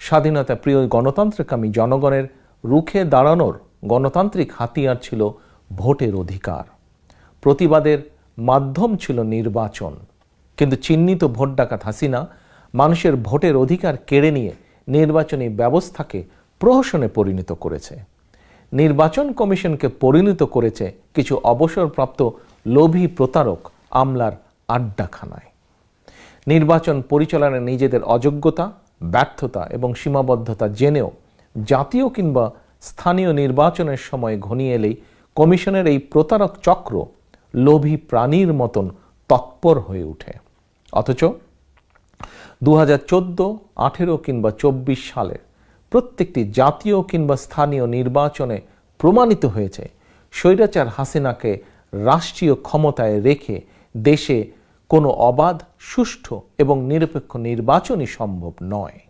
স্বাধীনতা প্রিয় গণতন্ত্রকামী জনগণের রুখে দাঁড়ানোর গণতান্ত্রিক হাতিয়ার ছিল ভোটের অধিকার। প্রতিবাদের মাধ্যম ছিল নির্বাচন। কিন্তু চিহ্নিত ভোট ডাকাত হাসিনা মানুষের ভোটের অধিকার কেড়ে নিয়ে নির্বাচনী ব্যবস্থাকে প্রহসনে পরিণত করেছে। নির্বাচন কমিশনকে পরিণত করেছে কিছু অবসরপ্রাপ্ত লোভী প্রতারক আমলার আড্ডাখানায়। নির্বাচন পরিচালনায় নিজেদের অযোগ্যতা, ব্যর্থতা এবং সীমাবদ্ধতা জেনেও জাতীয় কিংবা স্থানীয় নির্বাচনের সময় ঘনিয়ে এলেই কমিশনের এই প্রতারক চক্র লোভী প্রাণীর মতন তৎপর হয়ে ওঠে। অথচ 2014, 18 কিংবা 24 সালের প্রত্যেকটি জাতীয় কিংবা স্থানীয় নির্বাচনে প্রমাণিত হয়েছে স্বৈরাচার হাসিনাকে রাষ্ট্রীয় ক্ষমতায় রেখে দেশে কোনো অবাধ, সুষ্ঠু এবং নিরপেক্ষ নির্বাচনই সম্ভব নয়।